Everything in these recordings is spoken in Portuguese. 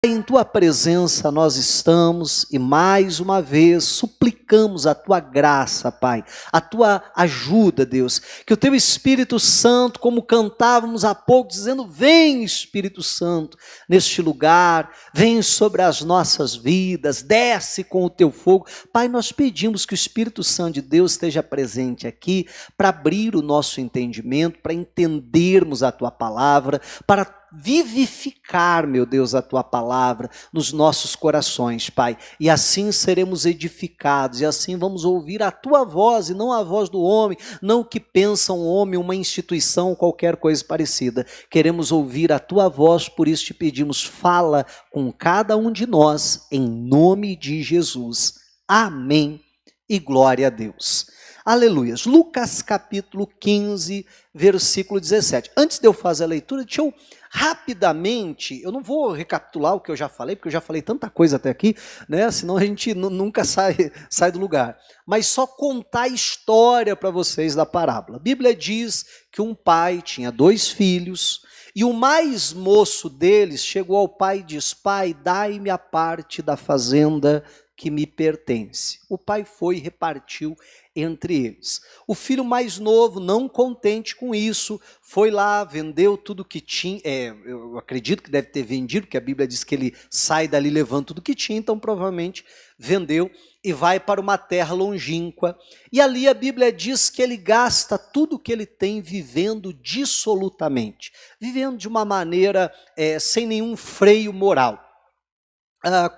Em tua presença nós estamos e mais uma vez suplicamos a tua graça, Pai, a tua ajuda, Deus, que o teu Espírito Santo, como cantávamos há pouco, dizendo: vem Espírito Santo neste lugar, vem sobre as nossas vidas, desce com o teu fogo. Pai, nós pedimos que o Espírito Santo de Deus esteja presente aqui para abrir o nosso entendimento, para entendermos a tua palavra, para vivificar, meu Deus, a tua palavra nos nossos corações, Pai, e assim seremos edificados, e assim vamos ouvir a tua voz e não a voz do homem, não o que pensa um homem, uma instituição, qualquer coisa parecida. Queremos ouvir a tua voz, por isso te pedimos, fala com cada um de nós, em nome de Jesus. Amém e glória a Deus. Aleluias. Lucas capítulo 15, versículo 17. Antes de eu fazer a leitura, deixa eu rapidamente, eu não vou recapitular o que eu já falei, porque eu já falei tanta coisa até aqui, né? Senão a gente nunca sai do lugar. Mas só contar a história para vocês da parábola. A Bíblia diz que um pai tinha 2 filhos, e o mais moço deles chegou ao pai e diz: pai, dai-me a parte da fazenda que me pertence. O pai foi e repartiu entre eles. O filho mais novo, não contente com isso, foi lá, vendeu tudo que tinha, eu acredito que deve ter vendido, porque a Bíblia diz que ele sai dali levando tudo que tinha, então provavelmente vendeu e vai para uma terra longínqua. E ali a Bíblia diz que ele gasta tudo que ele tem vivendo dissolutamente, vivendo de uma maneira sem nenhum freio moral.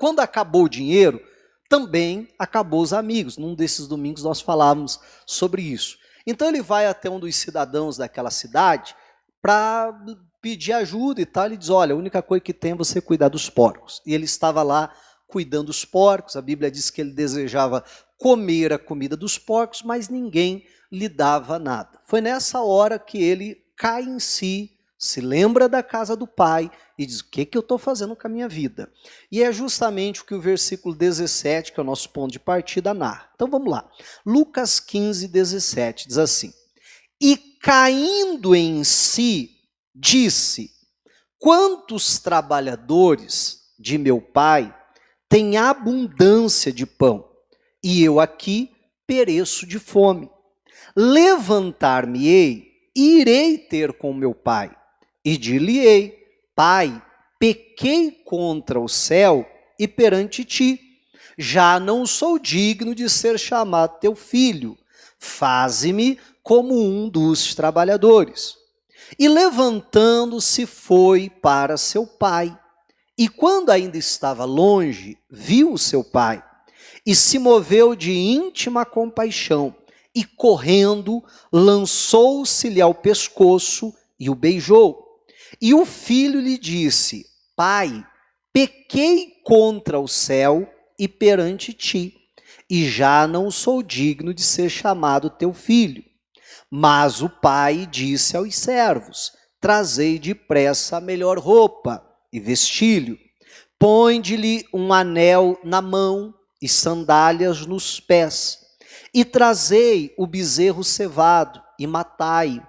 Quando acabou o dinheiro, também acabou os amigos. Num desses domingos nós falávamos sobre isso. Então ele vai até um dos cidadãos daquela cidade para pedir ajuda e tal. Ele diz: olha, a única coisa que tem é você cuidar dos porcos. E ele estava lá cuidando dos porcos. A Bíblia diz que ele desejava comer a comida dos porcos, mas ninguém lhe dava nada. Foi nessa hora que ele cai em si, se lembra da casa do pai e diz: o que eu estou fazendo com a minha vida? E é justamente o que o versículo 17, que é o nosso ponto de partida, narra. Então vamos lá. Lucas 15, 17 diz assim: e caindo em si, disse: quantos trabalhadores de meu pai têm abundância de pão, e eu aqui pereço de fome. Levantar-me-ei e irei ter com meu pai, e dir-lhe-ei: pai, pequei contra o céu e perante ti, já não sou digno de ser chamado teu filho, faze-me como um dos trabalhadores. E levantando-se foi para seu pai, e quando ainda estava longe, viu o seu pai, e se moveu de íntima compaixão, e correndo, lançou-se-lhe ao pescoço e o beijou. E o filho lhe disse: pai, pequei contra o céu e perante ti, e já não sou digno de ser chamado teu filho. Mas o pai disse aos servos: trazei depressa a melhor roupa e vestilho, põe-lhe um anel na mão e sandálias nos pés, e trazei o bezerro cevado e matai-o,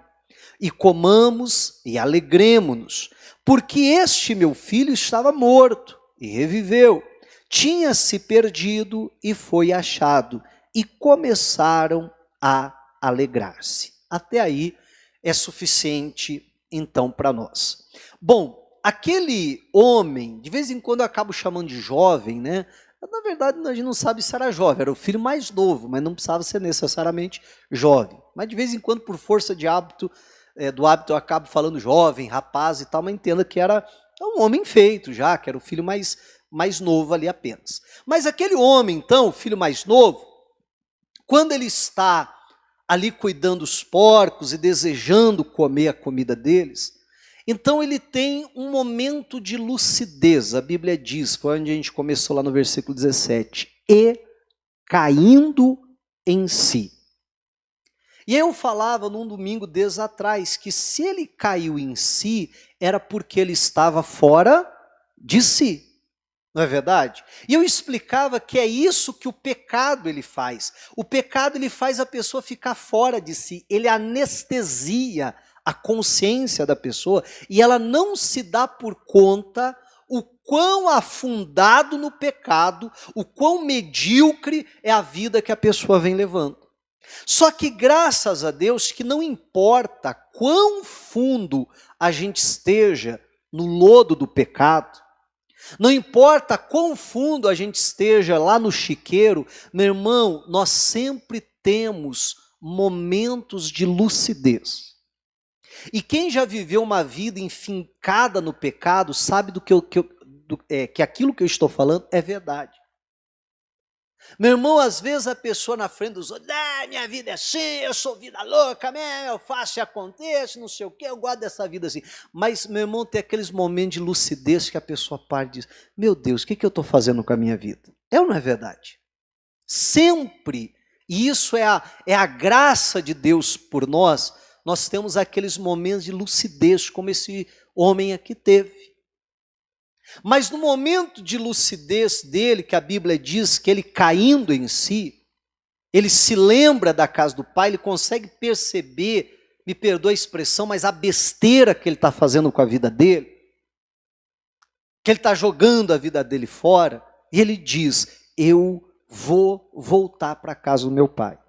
e comamos e alegremo-nos, porque este meu filho estava morto e reviveu, tinha se perdido e foi achado, e começaram a alegrar-se. Até aí é suficiente então para nós. Bom, aquele homem, de vez em quando eu acabo chamando de jovem, né? Na verdade, a gente não sabe se era jovem, era o filho mais novo, mas não precisava ser necessariamente jovem. Mas de vez em quando, por força de hábito, do hábito, eu acabo falando jovem, rapaz e tal, mas entenda que era um homem feito já, que era o filho mais novo ali apenas. Mas aquele homem, então, o filho mais novo, quando ele está ali cuidando dos porcos e desejando comer a comida deles, então ele tem um momento de lucidez. A Bíblia diz, foi onde a gente começou lá no versículo 17, e caindo em si. E eu falava num domingo desde atrás, que se ele caiu em si, era porque ele estava fora de si. Não é verdade? E eu explicava que é isso que o pecado ele faz. O pecado ele faz a pessoa ficar fora de si, ele anestesia a consciência da pessoa e ela não se dá por conta o quão afundado no pecado, o quão medíocre é a vida que a pessoa vem levando. Só que graças a Deus que não importa quão fundo a gente esteja no lodo do pecado, não importa quão fundo a gente esteja lá no chiqueiro, meu irmão, nós sempre temos momentos de lucidez. E quem já viveu uma vida enfincada no pecado sabe que aquilo que eu estou falando é verdade. Meu irmão, às vezes a pessoa na frente dos outros, minha vida é assim, eu sou vida louca mesmo, eu faço e acontece, não sei o quê, eu gosto dessa vida assim. Mas, meu irmão, tem aqueles momentos de lucidez que a pessoa para e diz, meu Deus, o que eu estou fazendo com a minha vida? É ou não é verdade? Sempre, e isso é a graça de Deus por nós temos aqueles momentos de lucidez, como esse homem aqui teve. Mas no momento de lucidez dele, que a Bíblia diz que ele caindo em si, ele se lembra da casa do pai, ele consegue perceber, me perdoa a expressão, mas a besteira que ele está fazendo com a vida dele, que ele está jogando a vida dele fora, e ele diz, eu vou voltar para a casa do meu pai.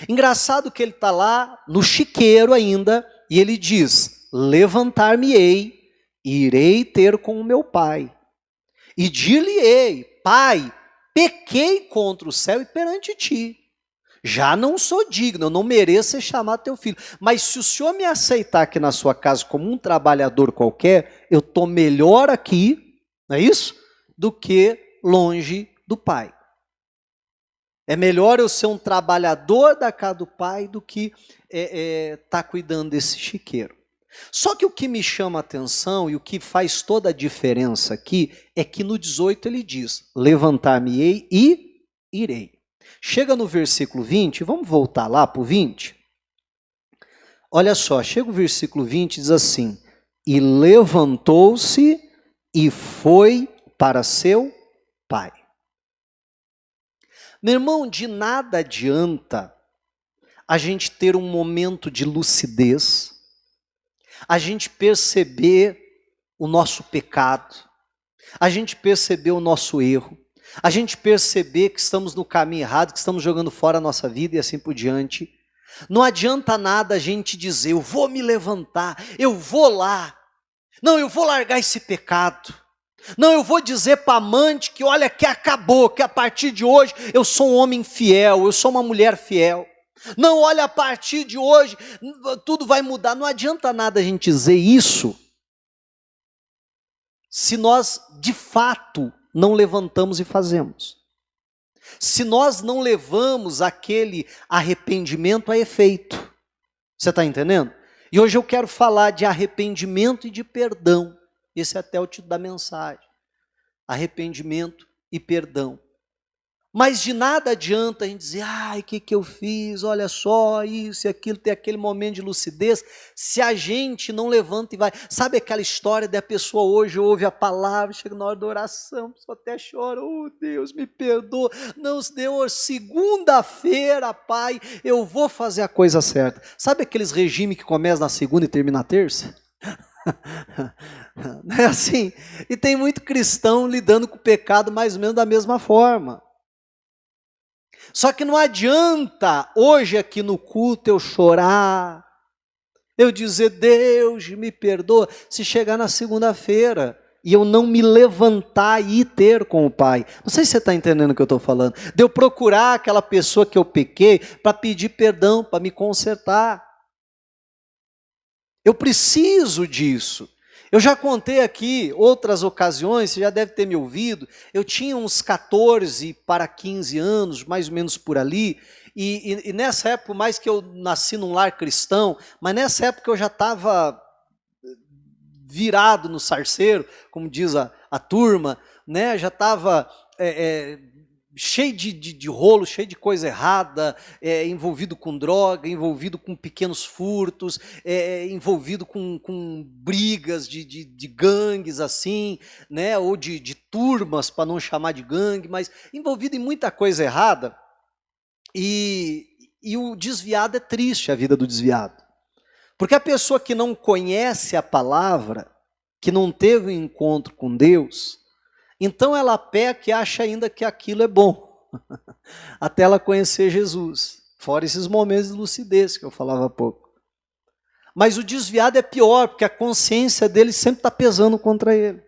Engraçado que ele está lá no chiqueiro ainda, e ele diz, levantar-me-ei, e irei ter com o meu pai, e dir-lhe-ei, pai, pequei contra o céu e perante ti, já não sou digno, eu não mereço ser chamado teu filho, mas se o senhor me aceitar aqui na sua casa como um trabalhador qualquer, eu estou melhor aqui, não é isso? Do que longe do pai. É melhor eu ser um trabalhador da casa do pai do que tá cuidando desse chiqueiro. Só que o que me chama a atenção e o que faz toda a diferença aqui é que no 18 ele diz, levantar-me-ei e irei. Chega no versículo 20, vamos voltar lá para o 20? Olha só, chega o versículo 20 e diz assim, e levantou-se e foi para seu pai. Meu irmão, de nada adianta a gente ter um momento de lucidez, a gente perceber o nosso pecado, a gente perceber o nosso erro, a gente perceber que estamos no caminho errado, que estamos jogando fora a nossa vida e assim por diante. Não adianta nada a gente dizer, eu vou me levantar, eu vou lá, não, eu vou largar esse pecado. Não, eu vou dizer para a amante que olha que acabou, que a partir de hoje eu sou um homem fiel, eu sou uma mulher fiel. Não, olha, a partir de hoje tudo vai mudar. Não adianta nada a gente dizer isso se nós de fato não levantamos e fazemos. Se nós não levamos aquele arrependimento a efeito. Você está entendendo? E hoje eu quero falar de arrependimento e de perdão. Esse é até o título da mensagem. Arrependimento e perdão. Mas de nada adianta a gente dizer, ai, o que eu fiz, olha só, isso e aquilo, ter aquele momento de lucidez, se a gente não levanta e vai. Sabe aquela história da pessoa hoje ouve a palavra, chega na hora da oração, a pessoa até chora, oh Deus, me perdoa, não, Deus, segunda-feira, Pai, eu vou fazer a coisa certa. Sabe aqueles regimes que começam na segunda e terminam na terça? Não é assim? E tem muito cristão lidando com o pecado mais ou menos da mesma forma. Só que não adianta hoje aqui no culto eu chorar, eu dizer Deus me perdoa, se chegar na segunda-feira e eu não me levantar e ir ter com o Pai. Não sei se você está entendendo o que eu estou falando. De eu procurar aquela pessoa que eu pequei para pedir perdão, para me consertar. Eu preciso disso. Eu já contei aqui outras ocasiões, você já deve ter me ouvido, eu tinha uns 14 para 15 anos, mais ou menos por ali, e nessa época, mais que eu nasci num lar cristão, mas nessa época eu já estava virado no sarceiro, como diz a turma, né? Já estava cheio de rolo, cheio de coisa errada, envolvido com droga, envolvido com pequenos furtos, envolvido com brigas de gangues assim, né? Ou de turmas, para não chamar de gangue, mas envolvido em muita coisa errada. E o desviado é triste, a vida do desviado. Porque a pessoa que não conhece a palavra, que não teve um encontro com Deus, então ela peca e acha ainda que aquilo é bom, até ela conhecer Jesus, fora esses momentos de lucidez que eu falava há pouco. Mas o desviado é pior, porque a consciência dele sempre está pesando contra ele.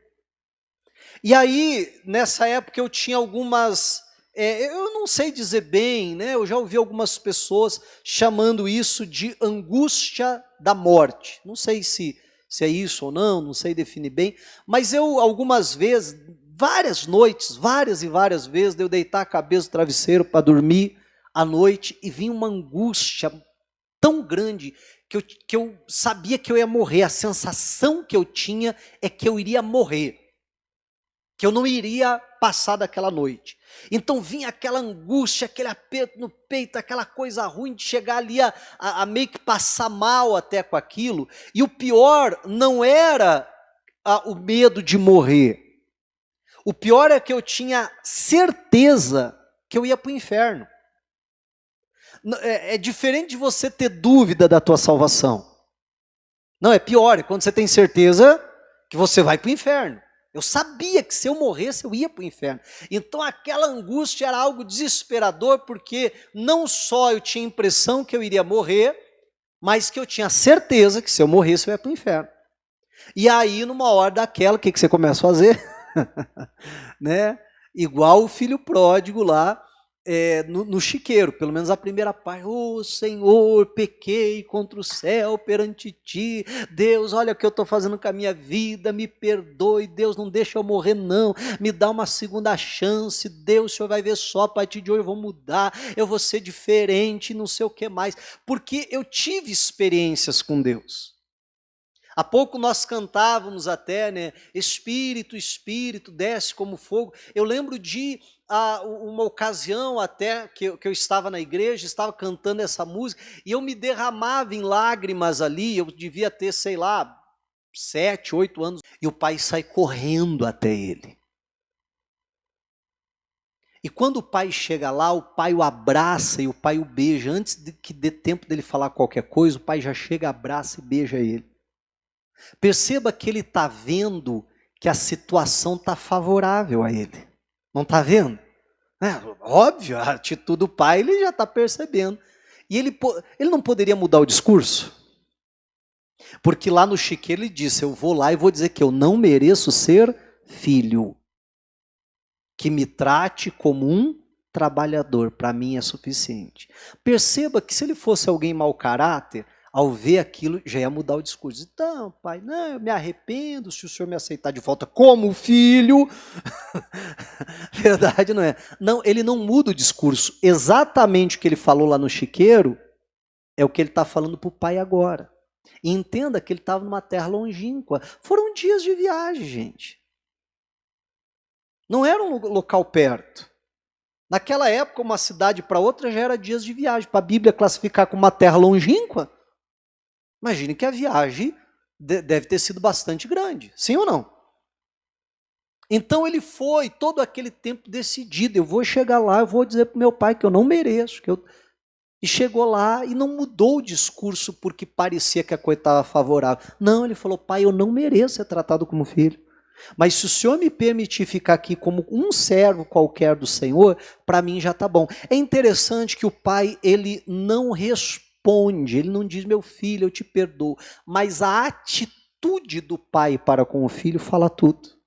E aí, nessa época, eu tinha algumas... eu não sei dizer bem, né? Eu já ouvi algumas pessoas chamando isso de angústia da morte. Não sei se é isso ou não sei definir bem. Mas eu, algumas vezes, várias noites, várias e várias vezes, de eu deitar a cabeça no travesseiro para dormir à noite e vinha uma angústia tão grande que eu sabia que eu ia morrer. A sensação que eu tinha é que eu iria morrer, que eu não iria passar daquela noite. Então vinha aquela angústia, aquele aperto no peito, aquela coisa ruim de chegar ali a meio que passar mal até com aquilo. E o pior não era o medo de morrer. O pior é que eu tinha certeza que eu ia para o inferno. É diferente de você ter dúvida da tua salvação. Não, é pior, é quando você tem certeza que você vai para o inferno. Eu sabia que se eu morresse, eu ia para o inferno. Então aquela angústia era algo desesperador, porque não só eu tinha a impressão que eu iria morrer, mas que eu tinha certeza que se eu morresse, eu ia para o inferno. E aí, numa hora daquela, o que você começa a fazer? Né? Igual o filho pródigo lá, no chiqueiro, pelo menos a primeira parte. Oh, Senhor, pequei contra o céu perante ti. Deus, olha o que eu estou fazendo com a minha vida, me perdoe. Deus, não deixa eu morrer não, me dá uma segunda chance. Deus, o Senhor vai ver só, a partir de hoje eu vou mudar, eu vou ser diferente, não sei o que mais. Porque eu tive experiências com Deus. Há pouco nós cantávamos até, né? Espírito, Espírito, desce como fogo. Eu lembro de uma ocasião até que eu estava na igreja, estava cantando essa música, e eu me derramava em lágrimas ali, eu devia ter, sei lá, 7, 8 anos, e o pai sai correndo até ele. E quando o pai chega lá, o pai o abraça e o pai o beija. Antes de que dê tempo dele falar qualquer coisa, o pai já chega, abraça e beija ele. Perceba que ele está vendo que a situação está favorável a ele. Não está vendo? Óbvio, a atitude do pai ele já está percebendo. E ele não poderia mudar o discurso? Porque lá no chiqueiro ele disse, eu vou lá e vou dizer que eu não mereço ser filho. Que me trate como um trabalhador, para mim é suficiente. Perceba que se ele fosse alguém mau caráter, ao ver aquilo, já ia mudar o discurso. Então, pai, não, eu me arrependo se o senhor me aceitar de volta como filho. Verdade, não é? Não, ele não muda o discurso. Exatamente o que ele falou lá no chiqueiro é o que ele está falando para o pai agora. E entenda que ele estava numa terra longínqua. Foram dias de viagem, gente. Não era um local perto. Naquela época, uma cidade para outra já era dias de viagem. Para a Bíblia classificar como uma terra longínqua, imagine que a viagem deve ter sido bastante grande, sim ou não? Então ele foi todo aquele tempo decidido, eu vou chegar lá, eu vou dizer para o meu pai que eu não mereço. E chegou lá e não mudou o discurso porque parecia que a coisa estava favorável. Não, ele falou, pai, eu não mereço ser tratado como filho. Mas se o Senhor me permitir ficar aqui como um servo qualquer do Senhor, para mim já está bom. É interessante que o pai, ele não responde, ele não diz, meu filho, eu te perdoo. Mas a atitude do pai para com o filho fala tudo.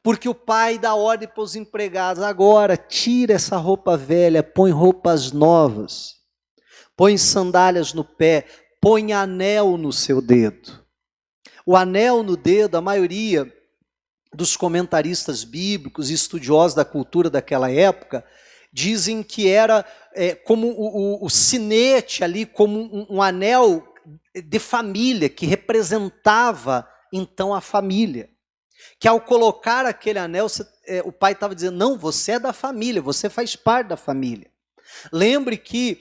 Porque o pai dá ordem para os empregados, agora tira essa roupa velha, põe roupas novas, põe sandálias no pé, põe anel no seu dedo. O anel no dedo, a maioria dos comentaristas bíblicos e estudiosos da cultura daquela época, dizem que era como o sinete ali, como um anel de família, que representava então a família. Que ao colocar aquele anel, o pai estava dizendo, não, você é da família, você faz parte da família. Lembre que,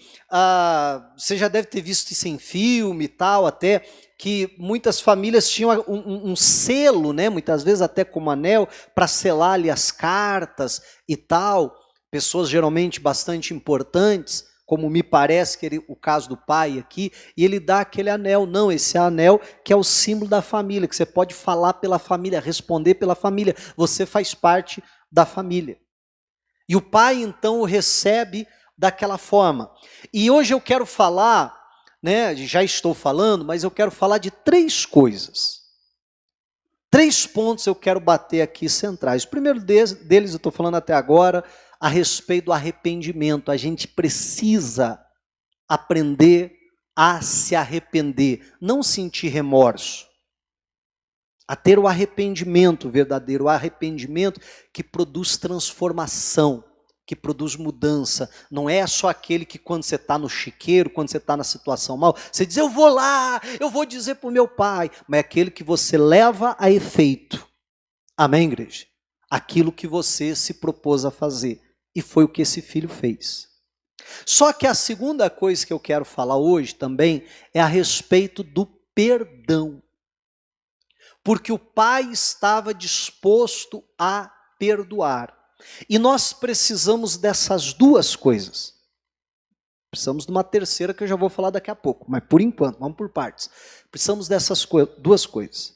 você já deve ter visto isso em filme e tal, até, que muitas famílias tinham um selo, né, muitas vezes até como anel, para selar ali as cartas e tal, pessoas geralmente bastante importantes, como me parece que o caso do pai aqui, e ele dá aquele anel. Não, esse anel que é o símbolo da família, que você pode falar pela família, responder pela família, você faz parte da família. E o pai então o recebe daquela forma. E hoje eu quero falar, né, já estou falando, mas eu quero falar de 3 coisas. 3 pontos eu quero bater aqui centrais. O primeiro deles, eu estou falando até agora, a respeito do arrependimento. A gente precisa aprender a se arrepender, não sentir remorso, a ter o arrependimento verdadeiro, o arrependimento que produz transformação, que produz mudança. Não é só aquele que quando você está no chiqueiro, quando você está na situação mal, você diz, eu vou lá, eu vou dizer para o meu pai, mas é aquele que você leva a efeito. Amém, igreja? Aquilo que você se propôs a fazer. E foi o que esse filho fez. Só que a segunda coisa que eu quero falar hoje também é a respeito do perdão. Porque o pai estava disposto a perdoar. E nós precisamos dessas 2 coisas. Precisamos de uma terceira que eu já vou falar daqui a pouco, mas por enquanto, vamos por partes. Precisamos dessas 2 coisas.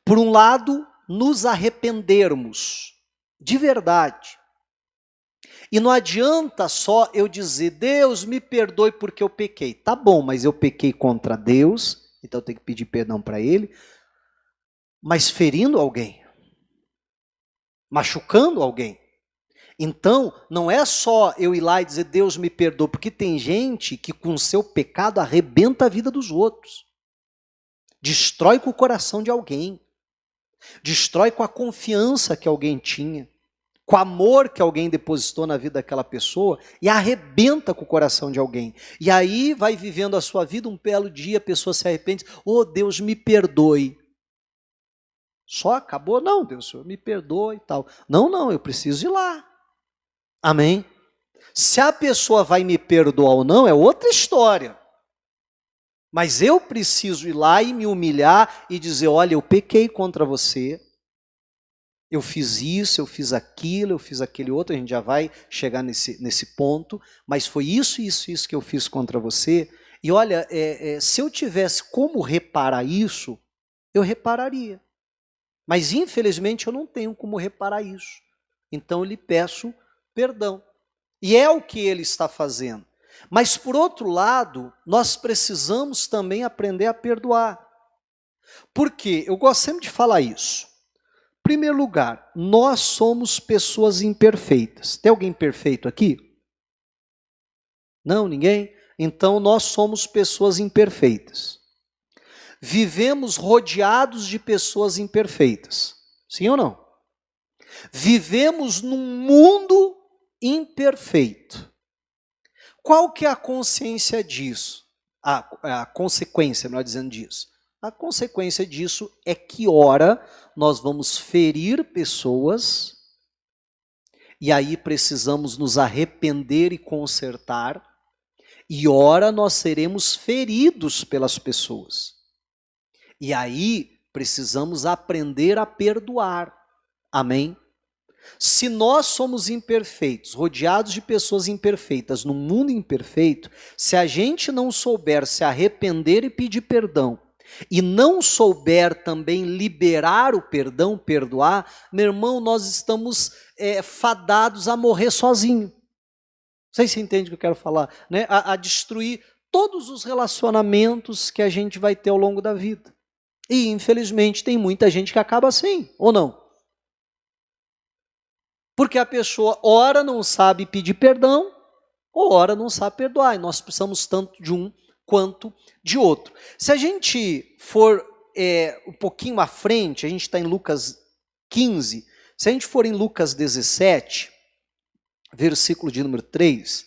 Por um lado, nos arrependermos de verdade. E não adianta só eu dizer, Deus me perdoe porque eu pequei. Tá bom, mas eu pequei contra Deus, então eu tenho que pedir perdão para Ele, mas ferindo alguém, machucando alguém. Então, não é só eu ir lá e dizer, Deus me perdoa, porque tem gente que com o seu pecado arrebenta a vida dos outros. Destrói com o coração de alguém. Destrói com a confiança que alguém tinha. Com o amor que alguém depositou na vida daquela pessoa e arrebenta com o coração de alguém. E aí vai vivendo a sua vida, um belo dia a pessoa se arrepende, oh Deus me perdoe. Só acabou? Não, Deus, Senhor me perdoe e tal. Não, eu preciso ir lá. Amém? Se a pessoa vai me perdoar ou não é outra história. Mas eu preciso ir lá e me humilhar e dizer, olha, eu pequei contra você. Eu fiz isso, eu fiz aquilo, eu fiz aquele outro, a gente já vai chegar nesse ponto, mas foi isso que eu fiz contra você. E olha, se eu tivesse como reparar isso, eu repararia. Mas infelizmente eu não tenho como reparar isso. Então eu lhe peço perdão. E é o que ele está fazendo. Mas por outro lado, nós precisamos também aprender a perdoar. Por quê? Eu gosto sempre de falar isso. Em primeiro lugar, nós somos pessoas imperfeitas. Tem alguém perfeito aqui? Não, ninguém? Então nós somos pessoas imperfeitas. Vivemos rodeados de pessoas imperfeitas. Sim ou não? Vivemos num mundo imperfeito. Qual que é a consciência disso? A consequência, melhor dizendo, disso. A consequência disso é que ora nós vamos ferir pessoas e aí precisamos nos arrepender e consertar, e ora nós seremos feridos pelas pessoas. E aí precisamos aprender a perdoar. Amém? Se nós somos imperfeitos, rodeados de pessoas imperfeitas, num mundo imperfeito, se a gente não souber se arrepender e pedir perdão, e não souber também liberar o perdão, perdoar, meu irmão, nós estamos fadados a morrer sozinho. Não sei se você entende o que eu quero falar, né? A destruir todos os relacionamentos que a gente vai ter ao longo da vida. E infelizmente tem muita gente que acaba assim, ou não? Porque a pessoa, ora não sabe pedir perdão, ou ora não sabe perdoar. E nós precisamos tanto de um quanto de outro. Se a gente for um pouquinho à frente, a gente está em Lucas 15, se a gente for em Lucas 17, versículo de número 3,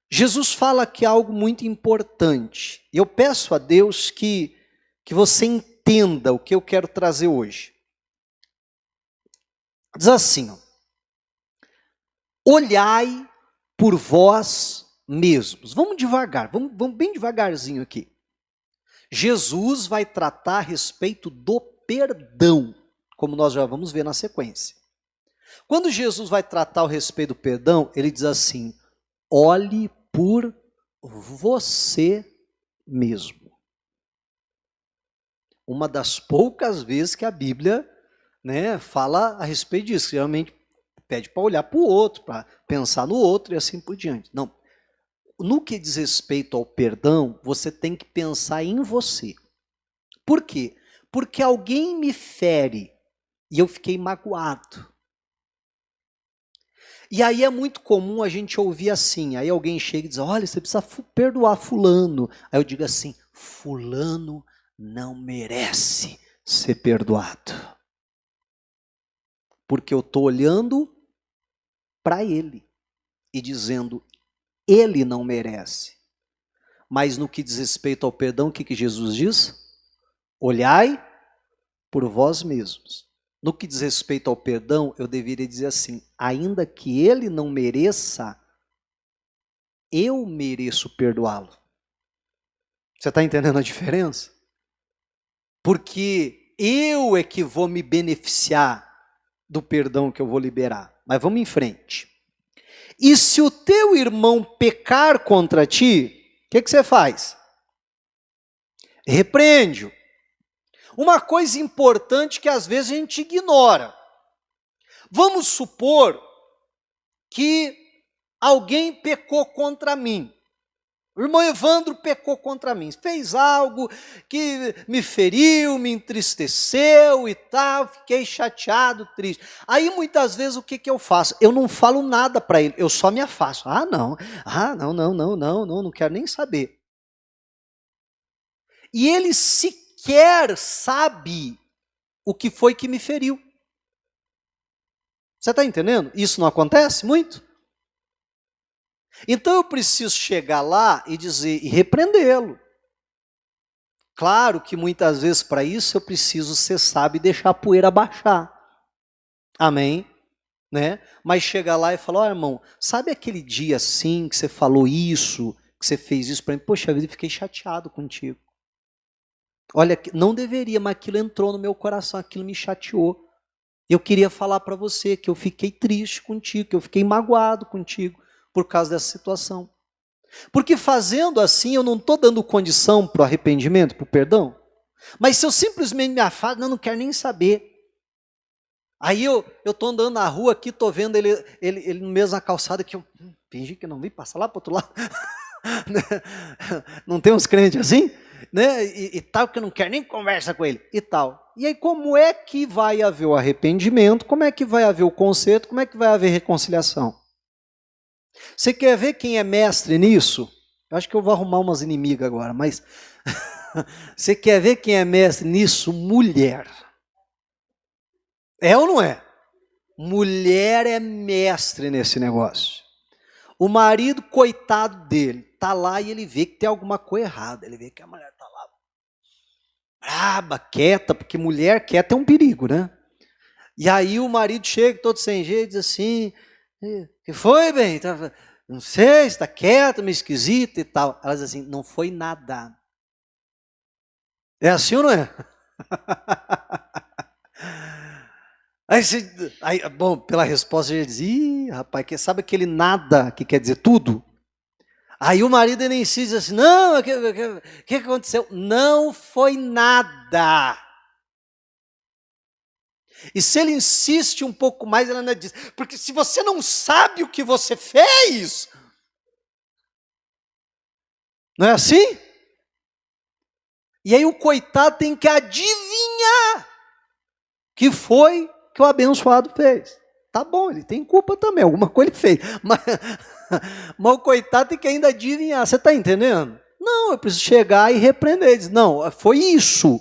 Jesus fala aqui algo muito importante. E eu peço a Deus que você entenda o que eu quero trazer hoje. Diz assim, ó, olhai por vós mesmos. Vamos devagar, vamos bem devagarzinho aqui. Jesus vai tratar a respeito do perdão, como nós já vamos ver na sequência. Quando Jesus vai tratar a respeito do perdão, ele diz assim, olhe por você mesmo. Uma das poucas vezes que a Bíblia, né, fala a respeito disso. Geralmente pede para olhar para o outro, para pensar no outro e assim por diante. Não. No que diz respeito ao perdão, você tem que pensar em você. Por quê? Porque alguém me fere e eu fiquei magoado. E aí é muito comum a gente ouvir assim, aí alguém chega e diz, olha, você precisa perdoar fulano. Aí eu digo assim, fulano não merece ser perdoado. Porque eu estou olhando para ele e dizendo, ele não merece. Mas no que diz respeito ao perdão, o que Jesus diz? Olhai por vós mesmos. No que diz respeito ao perdão, eu deveria dizer assim, ainda que ele não mereça, eu mereço perdoá-lo. Você está entendendo a diferença? Porque eu é que vou me beneficiar do perdão que eu vou liberar. Mas vamos em frente. E se o teu irmão pecar contra ti, o que você faz? Repreende-o. Uma coisa importante que às vezes a gente ignora. Vamos supor que alguém pecou contra mim. O irmão Evandro pecou contra mim, fez algo que me feriu, me entristeceu e tal, fiquei chateado, triste. Aí muitas vezes o que eu faço? Eu não falo nada para ele, eu só me afasto. Não quero nem saber. E ele sequer sabe o que foi que me feriu. Você está entendendo? Isso não acontece muito? Então eu preciso chegar lá e dizer, e repreendê-lo. Claro que muitas vezes para isso eu preciso ser sábio e deixar a poeira baixar. Amém? Né? Mas chegar lá e falar, irmão, sabe aquele dia assim que você falou isso, que você fez isso para mim? Poxa vida, eu fiquei chateado contigo. Olha, não deveria, mas aquilo entrou no meu coração, aquilo me chateou. Eu queria falar para você que eu fiquei triste contigo, que eu fiquei magoado contigo por causa dessa situação. Porque fazendo assim, eu não estou dando condição para o arrependimento, para o perdão. Mas se eu simplesmente me afasto, não quero nem saber. Aí eu estou andando na rua aqui, estou vendo ele no mesmo na calçada, que eu fingi que não vi, passar lá para o outro lado. Não tem uns crentes assim? Né? E tal, que eu não quero nem conversa com ele, e tal. E aí como é que vai haver o arrependimento, como é que vai haver o conserto, como é que vai haver reconciliação? Você quer ver quem é mestre nisso? Eu acho que eu vou arrumar umas inimigas agora, mas você quer ver quem é mestre nisso? Mulher. É ou não é? Mulher é mestre nesse negócio. O marido, coitado dele, tá lá e ele vê que tem alguma coisa errada. Ele vê que a mulher tá lá braba, quieta, porque mulher quieta é um perigo, né? E aí o marido chega todo sem jeito, diz assim, que foi, bem? Não sei, está quieta, meio esquisita e tal. Ela diz assim, não foi nada. É assim ou não é? Aí, bom, pela resposta ele diz, ih, rapaz, sabe aquele nada que quer dizer tudo? Aí o marido ele insiste assim, não, o que aconteceu? Não foi nada. E se ele insiste um pouco mais, ela ainda diz, porque se você não sabe o que você fez, não é assim? E aí o coitado tem que adivinhar que foi que o abençoado fez. Tá bom, ele tem culpa também, alguma coisa ele fez. Mas o coitado tem que ainda adivinhar, você está entendendo? Não, eu preciso chegar e repreender. Ele diz, não, foi isso.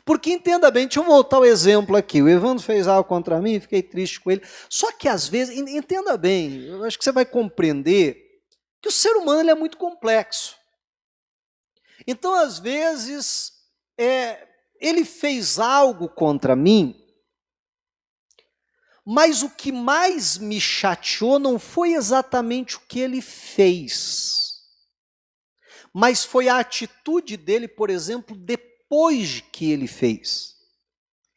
Porque entenda bem, deixa eu voltar ao exemplo aqui. O Evandro fez algo contra mim, fiquei triste com ele. Só que às vezes, entenda bem, eu acho que você vai compreender que o ser humano ele é muito complexo. Então, às vezes, ele fez algo contra mim, mas o que mais me chateou não foi exatamente o que ele fez, mas foi a atitude dele, por exemplo, depois que ele fez.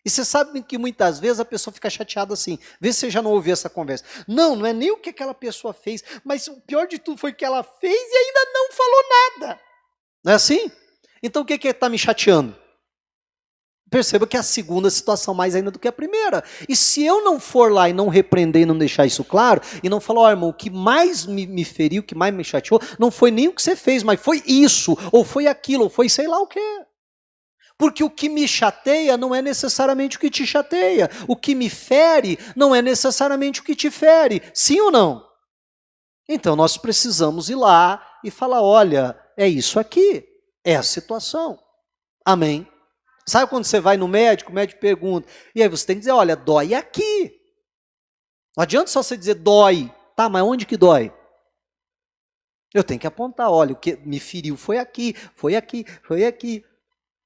E você sabe que muitas vezes a pessoa fica chateada assim. Vê se você já não ouviu essa conversa. Não, não é nem o que aquela pessoa fez, mas o pior de tudo foi que ela fez e ainda não falou nada. Não é assim? Então o que está me chateando? Perceba que é a segunda situação mais ainda do que a primeira. E se eu não for lá e não repreender e não deixar isso claro, e não falar, ó, irmão, o que mais me feriu, o que mais me chateou, não foi nem o que você fez, mas foi isso, ou foi aquilo, ou foi sei lá o quê. Porque o que me chateia não é necessariamente o que te chateia. O que me fere não é necessariamente o que te fere. Sim ou não? Então nós precisamos ir lá e falar, olha, é isso aqui, é a situação. Amém? Sabe quando você vai no médico, o médico pergunta, e aí você tem que dizer, olha, dói aqui. Não adianta só você dizer dói. Tá, mas onde que dói? Eu tenho que apontar, olha, o que me feriu foi aqui, foi aqui, foi aqui.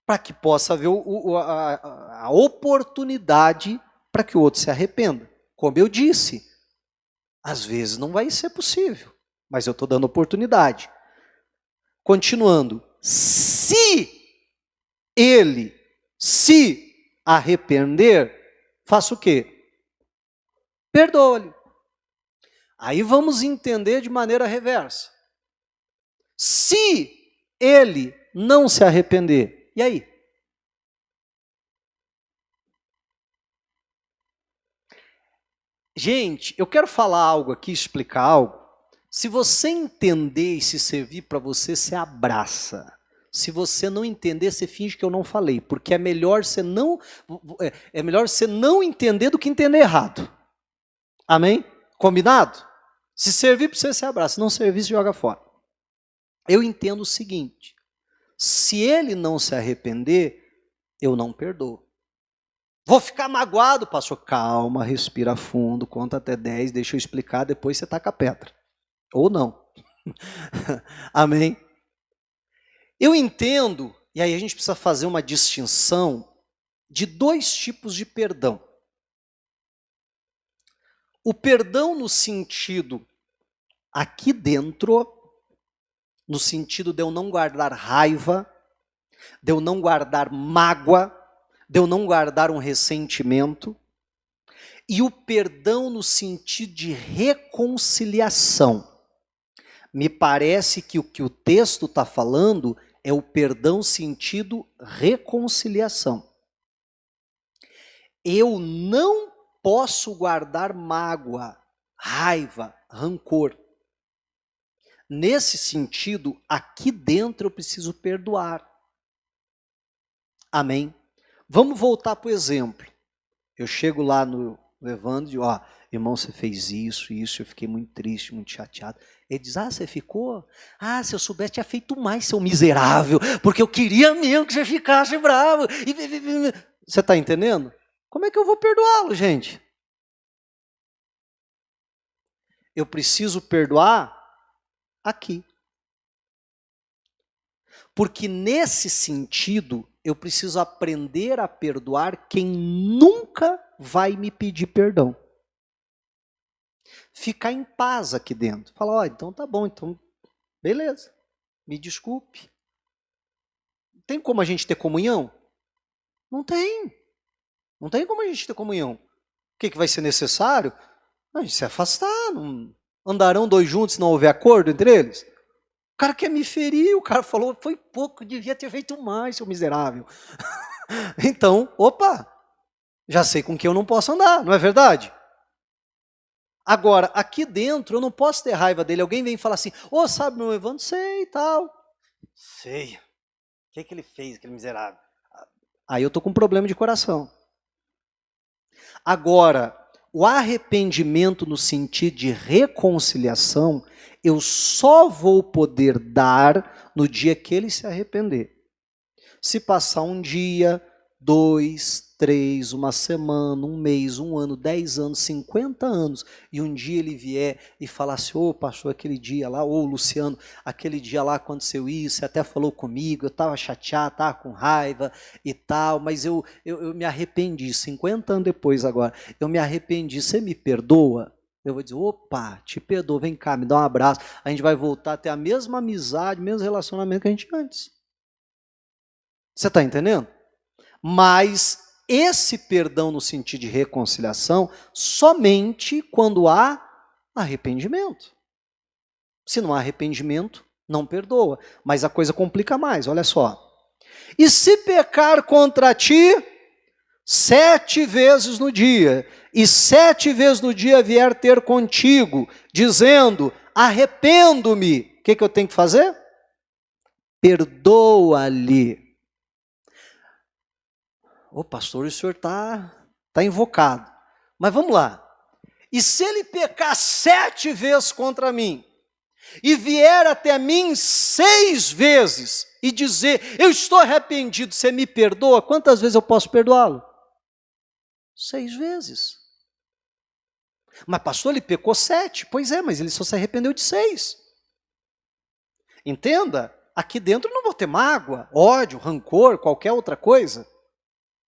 Para que possa haver a oportunidade para que o outro se arrependa. Como eu disse, às vezes não vai ser possível, mas eu estou dando oportunidade. Continuando, se ele se arrepender, faça o quê? Perdoa-lhe. Aí vamos entender de maneira reversa. Se ele não se arrepender, e aí? Gente, eu quero falar algo aqui, explicar algo. Se você entender e se servir para você, você abraça. Se você não entender, você finge que eu não falei, porque é melhor você não entender do que entender errado. Amém? Combinado? Se servir para você, você abraça. Se não servir, você joga fora. Eu entendo o seguinte: se ele não se arrepender, eu não perdoo. Vou ficar magoado, pastor. Calma, respira fundo, conta até 10, deixa eu explicar, depois você taca a pedra. Ou não. Amém? Eu entendo, e aí a gente precisa fazer uma distinção de dois tipos de perdão. O perdão no sentido aqui dentro, no sentido de eu não guardar raiva, de eu não guardar mágoa, de eu não guardar um ressentimento, e o perdão no sentido de reconciliação. Me parece que o texto está falando é o perdão sentido reconciliação. Eu não posso guardar mágoa, raiva, rancor. Nesse sentido, aqui dentro eu preciso perdoar. Amém? Vamos voltar para o exemplo. Eu chego lá no Evandro e digo, ó, irmão, você fez isso, eu fiquei muito triste, muito chateado. Ele diz, você ficou? Se eu soubesse, tinha feito mais, seu miserável, porque eu queria mesmo que você ficasse bravo. Você está entendendo? Como é que eu vou perdoá-lo, gente? Eu preciso perdoar aqui. Porque nesse sentido, eu preciso aprender a perdoar quem nunca vai me pedir perdão. Ficar em paz aqui dentro. Falar, então tá bom, então beleza, me desculpe. Tem como a gente ter comunhão? Não tem. Não tem como a gente ter comunhão. O que vai ser necessário? A gente se afastar. Não andarão dois juntos se não houver acordo entre eles? O cara quer me ferir, o cara falou, foi pouco, devia ter feito mais, seu miserável. Então, opa, já sei com quem eu não posso andar, não é verdade? Agora, aqui dentro, eu não posso ter raiva dele. Alguém vem falar assim, sabe meu Evandro? Sei e tal. Sei. O que ele fez, aquele miserável? Aí eu estou com um problema de coração. Agora, o arrependimento no sentido de reconciliação, eu só vou poder dar no dia que ele se arrepender. Se passar um dia, 2, 3, uma semana, um mês, um ano, 10 anos, 50 anos, e um dia ele vier e falar assim, pastor, aquele dia lá, Luciano, aquele dia lá aconteceu isso, você até falou comigo, eu estava chateado, estava com raiva e tal, mas eu me arrependi, 50 anos depois agora, eu me arrependi, você me perdoa? Eu vou dizer, te perdoo, vem cá, me dá um abraço, a gente vai voltar a ter a mesma amizade, mesmo relacionamento que a gente tinha antes. Você está entendendo? Mas esse perdão no sentido de reconciliação somente quando há arrependimento. Se não há arrependimento, não perdoa. Mas a coisa complica mais, olha só. E se pecar contra ti 7 vezes no dia, e 7 vezes no dia vier ter contigo, dizendo, arrependo-me, o que eu tenho que fazer? Perdoa-lhe. Ô pastor, o senhor está invocado. Mas vamos lá. E se ele pecar 7 vezes contra mim, e vier até mim 6 vezes, e dizer, eu estou arrependido, você me perdoa? Quantas vezes eu posso perdoá-lo? 6 vezes. Mas pastor, ele pecou 7. Pois é, mas ele só se arrependeu de 6. Entenda, aqui dentro eu não vou ter mágoa, ódio, rancor, qualquer outra coisa.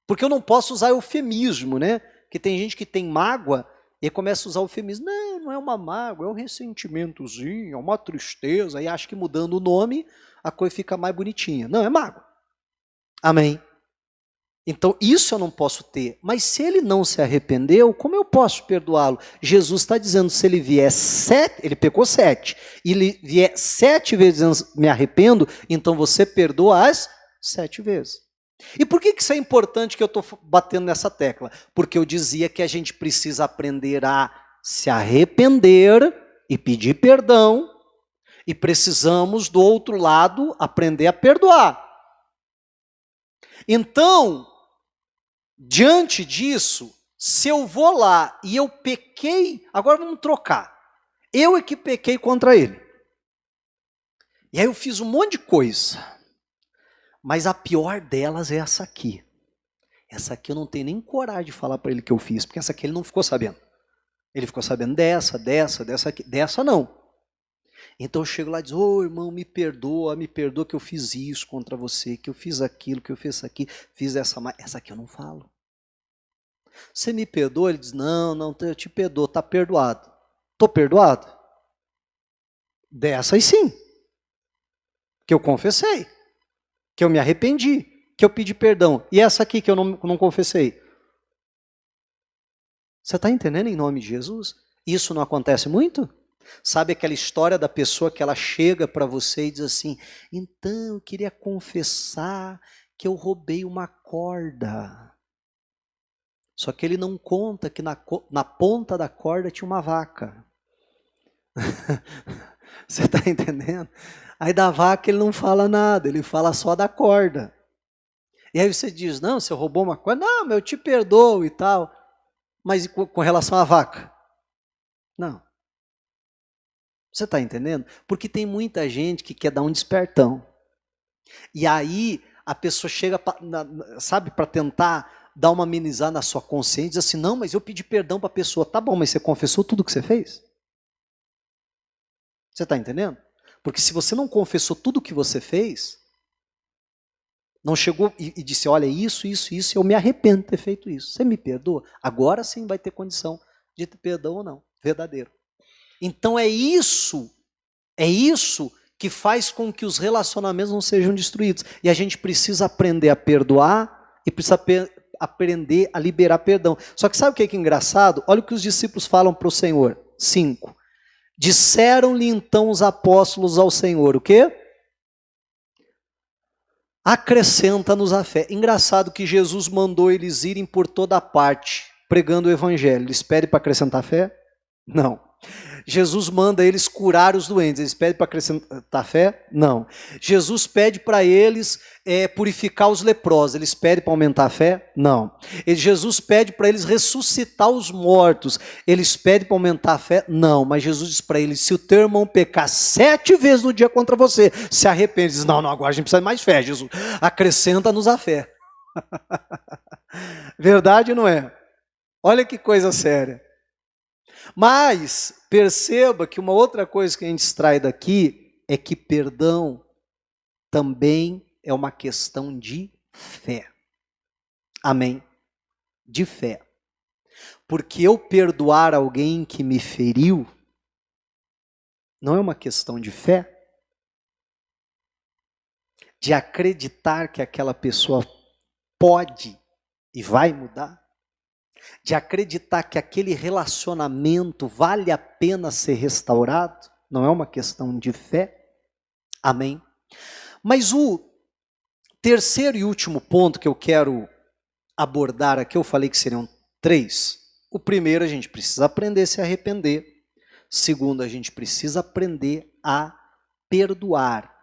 Porque eu não posso usar eufemismo, né? Que tem gente que tem mágoa e começa a usar eufemismo. Não, não é uma mágoa, é um ressentimentozinho, é uma tristeza. E acha que mudando o nome, a coisa fica mais bonitinha. Não, é mágoa. Amém? Então, isso eu não posso ter. Mas se ele não se arrependeu, como eu posso perdoá-lo? Jesus está dizendo, se ele vier 7, ele pecou 7, e ele vier 7 vezes, me arrependo, então você perdoa as 7 vezes. E por que isso é importante que eu estou batendo nessa tecla? Porque eu dizia que a gente precisa aprender a se arrepender e pedir perdão, e precisamos, do outro lado, aprender a perdoar. Então, diante disso, se eu vou lá e eu pequei, agora vamos trocar. Eu é que pequei contra ele. E aí eu fiz um monte de coisa. Mas a pior delas é essa aqui. Essa aqui eu não tenho nem coragem de falar para ele que eu fiz, porque essa aqui ele não ficou sabendo. Ele ficou sabendo dessa aqui, dessa não. Então eu chego lá e digo, ô irmão, me perdoa que eu fiz isso contra você, que eu fiz aquilo, que eu fiz isso aqui, fiz essa aqui eu não falo. Você me perdoa? Ele diz, não, eu te perdoo, está perdoado. Estou perdoado? Dessas sim. Que eu confessei, que eu me arrependi, que eu pedi perdão. E essa aqui que eu não confessei? Você está entendendo em nome de Jesus? Isso não acontece muito? Sabe aquela história da pessoa que ela chega para você e diz assim, então eu queria confessar que eu roubei uma corda. Só que ele não conta que na ponta da corda tinha uma vaca. Você está entendendo? Aí da vaca ele não fala nada, ele fala só da corda. E aí você diz, não, você roubou uma corda? Não, eu te perdoo e tal. Mas com relação à vaca? Não. Você está entendendo? Porque tem muita gente que quer dar um despertão. E aí a pessoa chega, sabe, para tentar dar uma amenizada na sua consciência, diz assim, não, mas eu pedi perdão para a pessoa. Tá bom, mas você confessou tudo que você fez? Você está entendendo? Porque se você não confessou tudo o que você fez, não chegou e disse, olha, isso, eu me arrependo de ter feito isso. Você me perdoa? Agora sim vai ter condição de ter perdão ou não, verdadeiro. Então é isso que faz com que os relacionamentos não sejam destruídos. E a gente precisa aprender a perdoar e precisa aprender a liberar perdão. Só que sabe o que é engraçado? Olha o que os discípulos falam para o Senhor. 5. Disseram-lhe então os apóstolos ao Senhor, o quê? Acrescenta-nos a fé. Engraçado que Jesus mandou eles irem por toda parte, pregando o evangelho. Eles pedem para acrescentar fé? Não. Jesus manda eles curar os doentes. Eles pedem para acrescentar fé? Não. Jesus pede para eles purificar os leprosos. Eles pedem para aumentar a fé? Não. Jesus pede para eles ressuscitar os mortos. Eles pedem para aumentar a fé? Não. Mas Jesus diz para eles, se o teu irmão pecar 7 vezes no dia contra você, se arrepende. Diz, não, agora a gente precisa de mais fé, Jesus. Acrescenta-nos a fé. Verdade ou não é? Olha que coisa séria. Mas perceba que uma outra coisa que a gente extrai daqui é que perdão também é uma questão de fé. Amém? De fé. Porque eu perdoar alguém que me feriu não é uma questão de fé? De acreditar que aquela pessoa pode e vai mudar, de acreditar que aquele relacionamento vale a pena ser restaurado, não é uma questão de fé. Amém? Mas o terceiro e último ponto que eu quero abordar aqui, eu falei que seriam 3. O primeiro, a gente precisa aprender a se arrepender. Segundo, a gente precisa aprender a perdoar.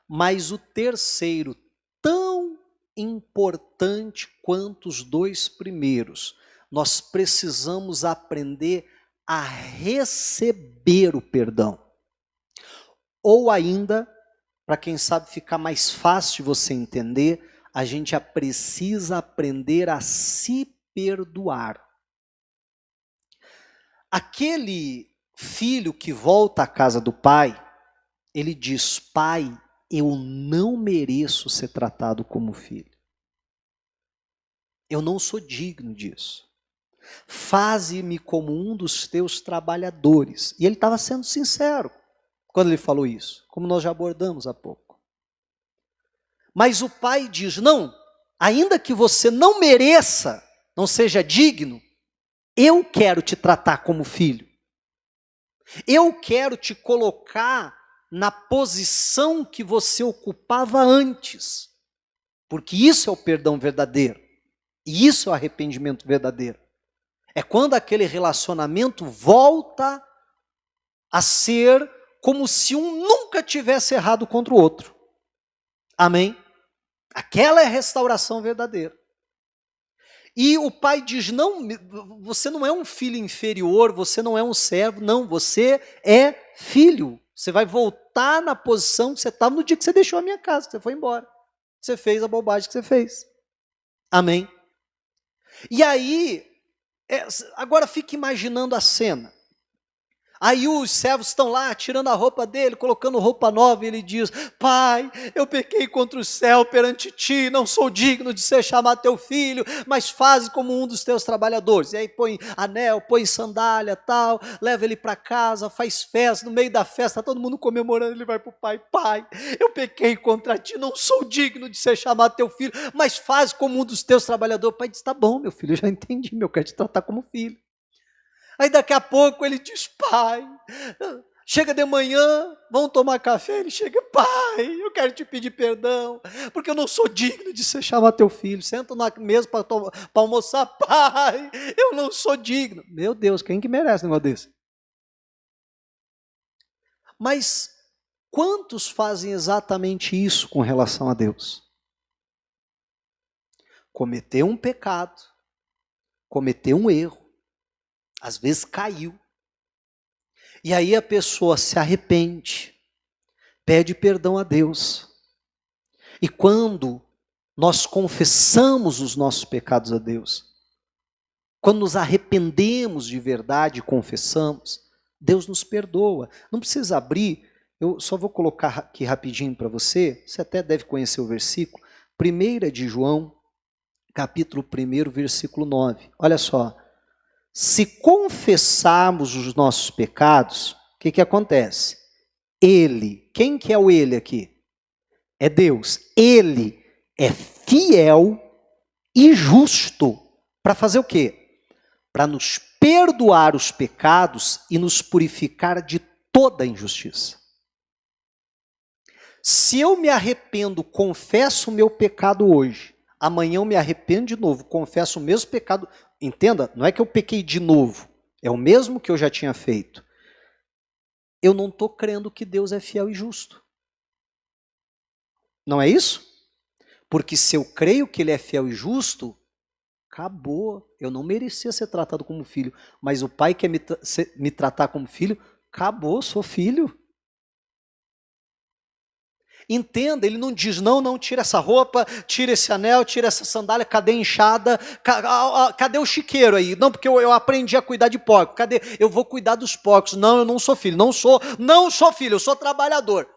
Mas o terceiro, tão importante quanto os 2 primeiros, nós precisamos aprender a receber o perdão. Ou ainda, para quem sabe ficar mais fácil de você entender, a gente precisa aprender a se perdoar. Aquele filho que volta à casa do pai, ele diz: pai, eu não mereço ser tratado como filho. Eu não sou digno disso. Faze-me como um dos teus trabalhadores. E ele estava sendo sincero quando ele falou isso, como nós já abordamos há pouco. Mas o pai diz: não, ainda que você não mereça, não seja digno, eu quero te tratar como filho. Eu quero te colocar na posição que você ocupava antes. Porque isso é o perdão verdadeiro. E isso é o arrependimento verdadeiro. É quando aquele relacionamento volta a ser como se um nunca tivesse errado contra o outro. Amém? Aquela é a restauração verdadeira. E o pai diz: não, você não é um filho inferior, você não é um servo, não, você é filho. Você vai voltar na posição que você estava no dia que você deixou a minha casa, que você foi embora. Você fez a bobagem que você fez. Amém? E aí, agora fique imaginando a cena. Aí os servos estão lá tirando a roupa dele, colocando roupa nova, e ele diz: pai, eu pequei contra o céu perante ti, não sou digno de ser chamado teu filho, mas faze como um dos teus trabalhadores. E aí põe anel, põe sandália, tal, leva ele para casa, faz festa, no meio da festa, todo mundo comemorando, ele vai para o pai: pai, eu pequei contra ti, não sou digno de ser chamado teu filho, mas faze como um dos teus trabalhadores. O pai diz: tá bom, meu filho, eu já entendi, eu quero te tratar como filho. Aí daqui a pouco ele diz: pai, chega de manhã, vamos tomar café. Ele chega: pai, eu quero te pedir perdão, porque eu não sou digno de ser chamado teu filho. Senta na mesa para almoçar: pai, eu não sou digno. Meu Deus, quem que merece um negócio desse? Mas quantos fazem exatamente isso com relação a Deus? Cometeu um pecado, cometeu um erro, às vezes caiu. E aí a pessoa se arrepende, pede perdão a Deus. E quando nós confessamos os nossos pecados a Deus, quando nos arrependemos de verdade e confessamos, Deus nos perdoa. Não precisa abrir, eu só vou colocar aqui rapidinho para você, você até deve conhecer o versículo, 1 de João, capítulo 1, versículo 9. Olha só. Se confessarmos os nossos pecados, o que acontece? Ele, quem que é o ele aqui? É Deus. Ele é fiel e justo para fazer o quê? Para nos perdoar os pecados e nos purificar de toda injustiça. Se eu me arrependo, confesso o meu pecado hoje, amanhã eu me arrependo de novo, confesso o mesmo pecado. Entenda, não é que eu pequei de novo, é o mesmo que eu já tinha feito. Eu não estou crendo que Deus é fiel e justo. Não é isso? Porque se eu creio que Ele é fiel e justo, acabou. Eu não merecia ser tratado como filho, mas o pai quer me tratar como filho, acabou, sou filho. Entenda, ele não diz: não, tira essa roupa, tira esse anel, tira essa sandália, cadê a enxada, cadê o chiqueiro aí? Não, porque eu aprendi a cuidar de porcos, cadê? Eu vou cuidar dos porcos. Não, eu não sou filho, não sou filho, eu sou trabalhador.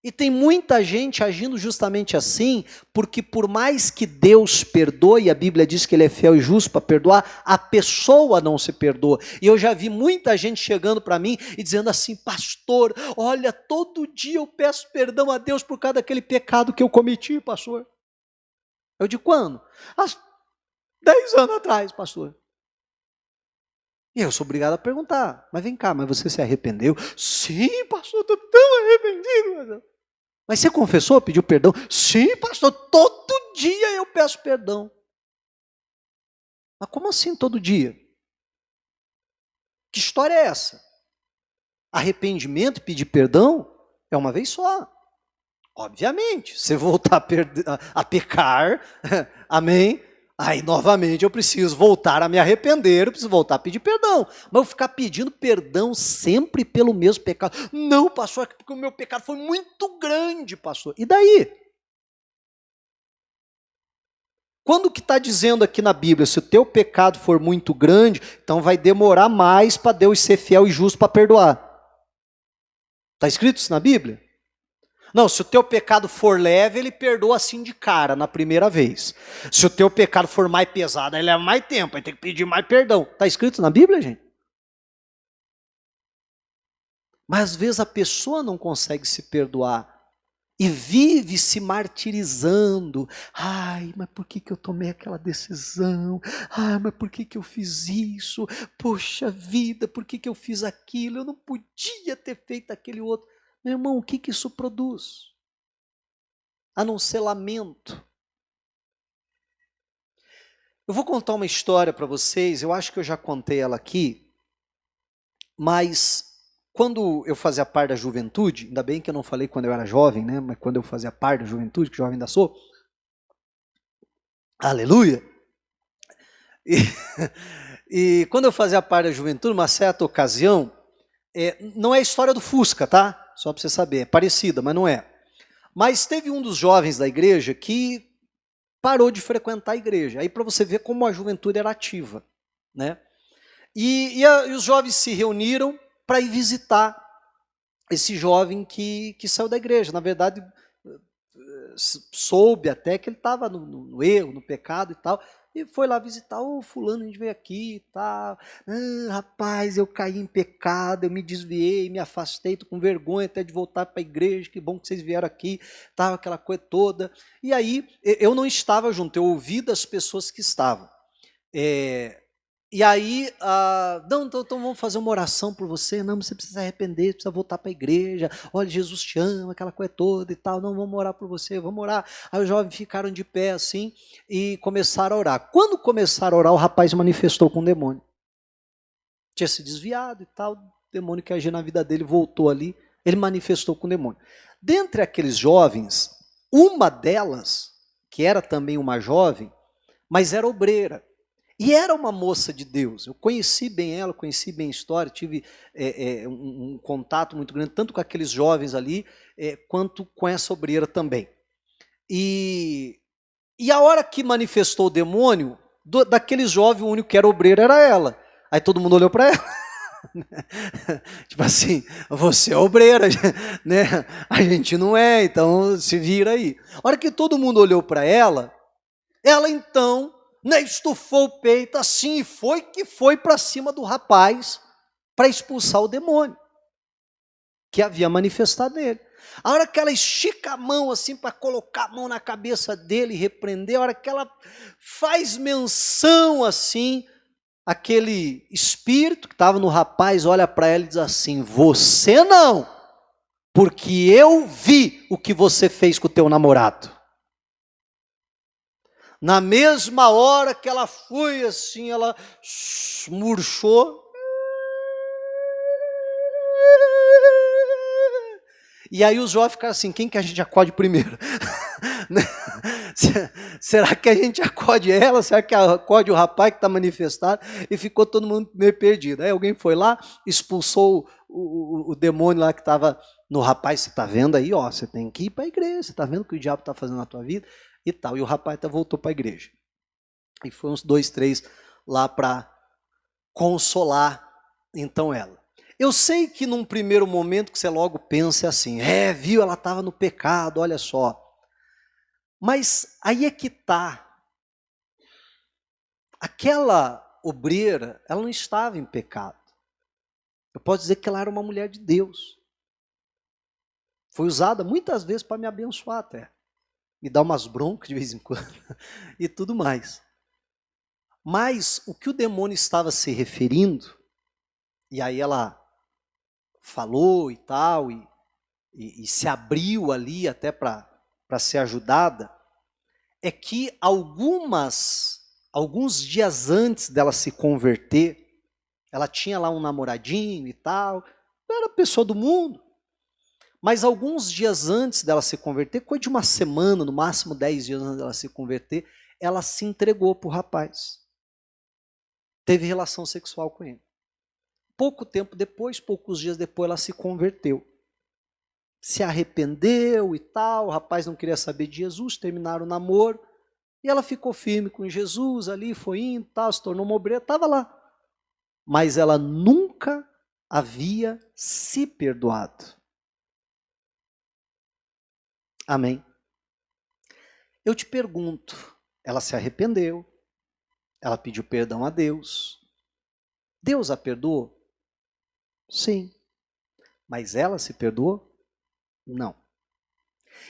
E tem muita gente agindo justamente assim, porque por mais que Deus perdoe, a Bíblia diz que Ele é fiel e justo para perdoar, a pessoa não se perdoa. E eu já vi muita gente chegando para mim e dizendo assim: pastor, olha, todo dia eu peço perdão a Deus por causa daquele pecado que eu cometi, pastor. Eu digo, quando? Há 10 anos atrás, pastor. E eu sou obrigado a perguntar, mas vem cá, mas você se arrependeu? Sim, pastor, estou tão arrependido. Mas você confessou, pediu perdão? Sim, pastor, todo dia eu peço perdão. Mas como assim todo dia? Que história é essa? Arrependimento e pedir perdão é uma vez só. Obviamente, se eu voltar a pecar, amém? Aí novamente eu preciso voltar a me arrepender, eu preciso voltar a pedir perdão. Mas eu ficar pedindo perdão sempre pelo mesmo pecado. Não, pastor, porque o meu pecado foi muito grande, pastor. E daí? Quando que está dizendo aqui na Bíblia, se o teu pecado for muito grande, então vai demorar mais para Deus ser fiel e justo para perdoar. Está escrito isso na Bíblia? Não, se o teu pecado for leve, ele perdoa assim de cara, na primeira vez. Se o teu pecado for mais pesado, ele leva mais tempo, aí tem que pedir mais perdão. Está escrito na Bíblia, gente? Mas às vezes a pessoa não consegue se perdoar e vive se martirizando. Ai, mas por que eu tomei aquela decisão? Ai, mas por que eu fiz isso? Poxa vida, por que eu fiz aquilo? Eu não podia ter feito aquele outro. Meu irmão, o que isso produz? A não ser lamento. Eu vou contar uma história para vocês, eu acho que eu já contei ela aqui, mas quando eu fazia parte da juventude, ainda bem que eu não falei quando eu era jovem, né? Mas quando eu fazia parte da juventude, que jovem ainda sou, aleluia! E, e quando eu fazia parte da juventude, uma certa ocasião, não é a história do Fusca, tá? Só para você saber, é parecida, mas não é. Mas teve um dos jovens da igreja que parou de frequentar a igreja. Aí para você ver como a juventude era ativa, né? E os jovens se reuniram para ir visitar esse jovem que saiu da igreja. Na verdade, soube até que ele estava no erro, no pecado e tal, e foi lá visitar, fulano, a gente veio aqui e tal, rapaz, eu caí em pecado, eu me desviei, me afastei, estou com vergonha até de voltar para a igreja, que bom que vocês vieram aqui, tal, aquela coisa toda. E aí, eu não estava junto, eu ouvi das pessoas que estavam. E aí, não, então vamos fazer uma oração por você, não, você precisa se arrepender, precisa voltar para a igreja, olha, Jesus te ama, aquela coisa toda e tal, não, vamos orar por você, vamos orar. Aí os jovens ficaram de pé assim e começaram a orar. Quando começaram a orar, o rapaz manifestou com um demônio. Tinha se desviado e tal, o demônio que agia na vida dele voltou ali, ele manifestou com o demônio. Dentre aqueles jovens, uma delas, que era também uma jovem, mas era obreira, e era uma moça de Deus. Eu conheci bem ela, conheci bem a história, tive um contato muito grande, tanto com aqueles jovens ali, quanto com essa obreira também. E a hora que manifestou o demônio, daqueles jovens, o único que era obreiro era ela. Aí todo mundo olhou para ela. Tipo assim, você é obreira, né? A gente não é, então se vira aí. A hora que todo mundo olhou para ela então estufou o peito assim e foi para cima do rapaz para expulsar o demônio que havia manifestado nele. A hora que ela estica a mão assim para colocar a mão na cabeça dele e repreender, a hora que ela faz menção assim, aquele espírito que estava no rapaz olha para ela e diz assim: você não, porque eu vi o que você fez com o teu namorado. Na mesma hora que ela foi assim, ela murchou. E aí os jovens ficaram assim, quem que a gente acode primeiro? Será que a gente acode ela? Será que acode o rapaz que está manifestado? E ficou todo mundo meio perdido. Aí alguém foi lá, expulsou o demônio lá que estava no rapaz. Você está vendo aí? Ó, você tem que ir para a igreja. Você está vendo o que o diabo está fazendo na tua vida? E tal. E o rapaz até voltou para a igreja. E foi uns 2, 3 lá para consolar então ela. Eu sei que num primeiro momento que você logo pensa assim, viu, ela estava no pecado, olha só. Mas aí é que está. Aquela obreira, ela não estava em pecado. Eu posso dizer que ela era uma mulher de Deus. Foi usada muitas vezes para me abençoar até. me dá umas broncas de vez em quando e tudo mais. Mas o que o demônio estava se referindo, e aí ela falou e tal, e se abriu ali até para ser ajudada, é que alguns dias antes dela se converter, ela tinha lá um namoradinho e tal, era pessoa do mundo, mas alguns dias antes dela se converter, coisa de uma semana, no máximo 10 dias antes dela se converter, ela se entregou para o rapaz. Teve relação sexual com ele. Pouco tempo depois, poucos dias depois, ela se converteu. Se arrependeu e tal, o rapaz não queria saber de Jesus, terminaram o namoro, e ela ficou firme com Jesus ali, foi indo, tal, se tornou uma obreira, estava lá. Mas ela nunca havia se perdoado. Amém? Eu te pergunto, ela se arrependeu, ela pediu perdão a Deus, Deus a perdoou? Sim. Mas ela se perdoou? Não.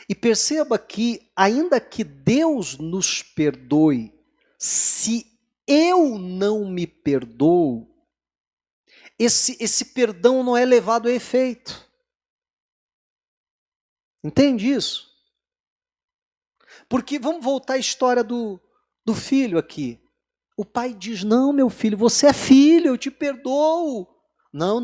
E perceba que, ainda que Deus nos perdoe, se eu não me perdoo, esse perdão não é levado a efeito. Entende isso? Porque vamos voltar à história do filho aqui. O pai diz: não, meu filho, você é filho, eu te perdoo. Não,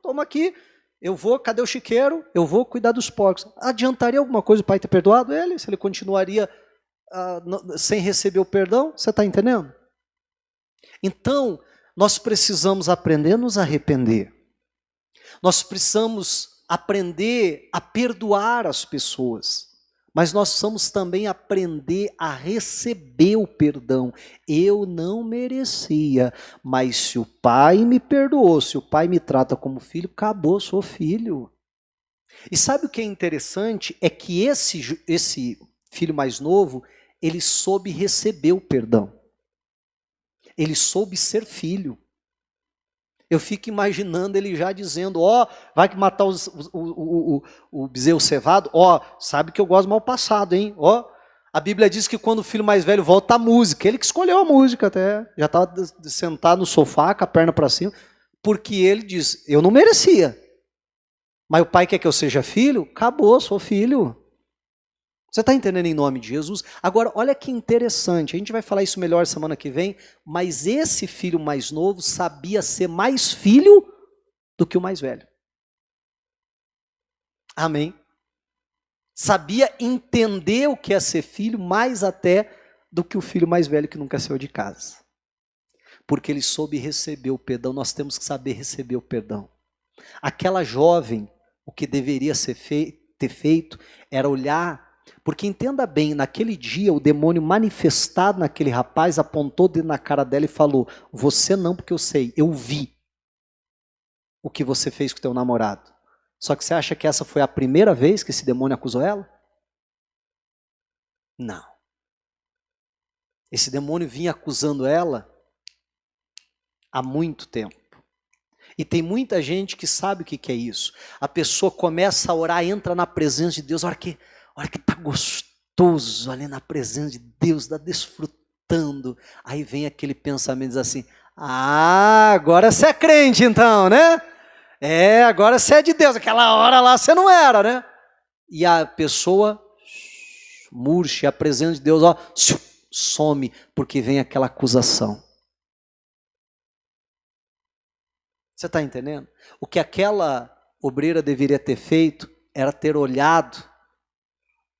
toma aqui. Eu vou, cadê o chiqueiro? Eu vou cuidar dos porcos. Adiantaria alguma coisa o pai ter perdoado ele? Se ele continuaria sem receber o perdão? Você está entendendo? Então, nós precisamos aprender a nos arrepender. Nós precisamos aprender a perdoar as pessoas. Mas nós precisamos também aprender a receber o perdão. Eu não merecia, mas se o pai me perdoou, se o pai me trata como filho, acabou, sou filho. E sabe o que é interessante? É que esse filho mais novo, ele soube receber o perdão. Ele soube ser filho. Eu fico imaginando ele já dizendo: ó, vai que matar o bezerro cevado, ó, sabe que eu gosto do mal passado, hein? Ó, a Bíblia diz que quando o filho mais velho volta a música, ele que escolheu a música até, já estava sentado no sofá com a perna para cima, porque ele diz: eu não merecia, mas o pai quer que eu seja filho, acabou, sou filho. Você está entendendo em nome de Jesus? Agora, olha que interessante, a gente vai falar isso melhor semana que vem, mas esse filho mais novo sabia ser mais filho do que o mais velho. Amém? Sabia entender o que é ser filho mais até do que o filho mais velho que nunca saiu de casa. Porque ele soube receber o perdão, nós temos que saber receber o perdão. Aquela jovem, o que deveria ter feito era olhar. Porque entenda bem, naquele dia o demônio manifestado naquele rapaz apontou dentro na cara dela e falou: você não, porque eu sei, eu vi o que você fez com o teu namorado. Só que você acha que essa foi a primeira vez que esse demônio acusou ela? Não. Esse demônio vinha acusando ela há muito tempo. E tem muita gente que sabe o que é isso. A pessoa começa a orar, entra na presença de Deus, a hora que está gostoso ali na presença de Deus, está desfrutando. Aí vem aquele pensamento, diz assim: agora você é crente então, né? Agora você é de Deus. Aquela hora lá você não era, né? E a pessoa murcha, a presença de Deus, ó, some, porque vem aquela acusação. Você está entendendo? O que aquela obreira deveria ter feito era ter olhado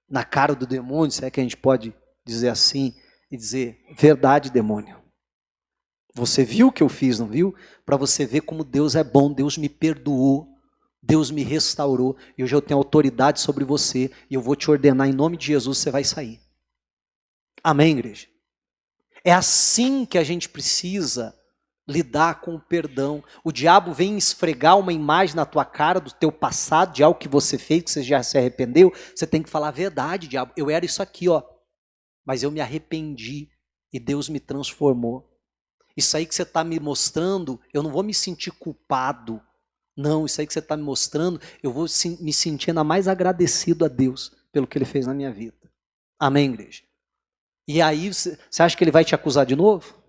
na cara do demônio, se é que a gente pode dizer assim, e dizer: verdade, demônio. Você viu o que eu fiz, não viu? Para você ver como Deus é bom, Deus me perdoou, Deus me restaurou, e hoje eu tenho autoridade sobre você, e eu vou te ordenar em nome de Jesus, você vai sair. Amém, igreja? É assim que a gente precisa lidar com o perdão. O diabo vem esfregar uma imagem na tua cara do teu passado, de algo que você fez, que você já se arrependeu. Você tem que falar a verdade, diabo. Eu era isso aqui, ó, mas eu me arrependi e Deus me transformou. Isso aí que você está me mostrando, eu não vou me sentir culpado. Não, isso aí que você está me mostrando, eu vou me sentir ainda mais agradecido a Deus, pelo que ele fez na minha vida. Amém, igreja? E aí, você acha que ele vai te acusar de novo?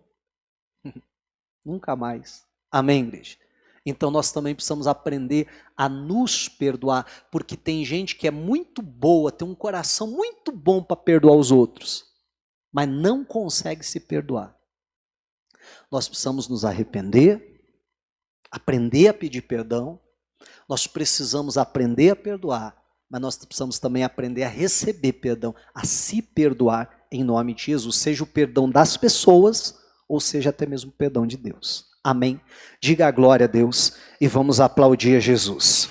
Nunca mais. Amém, igreja? Então nós também precisamos aprender a nos perdoar, porque tem gente que é muito boa, tem um coração muito bom para perdoar os outros, mas não consegue se perdoar. Nós precisamos nos arrepender, aprender a pedir perdão, nós precisamos aprender a perdoar, mas nós precisamos também aprender a receber perdão, a se perdoar em nome de Jesus, seja o perdão das pessoas, ou seja até mesmo o perdão de Deus. Amém? Diga a glória a Deus e vamos aplaudir a Jesus.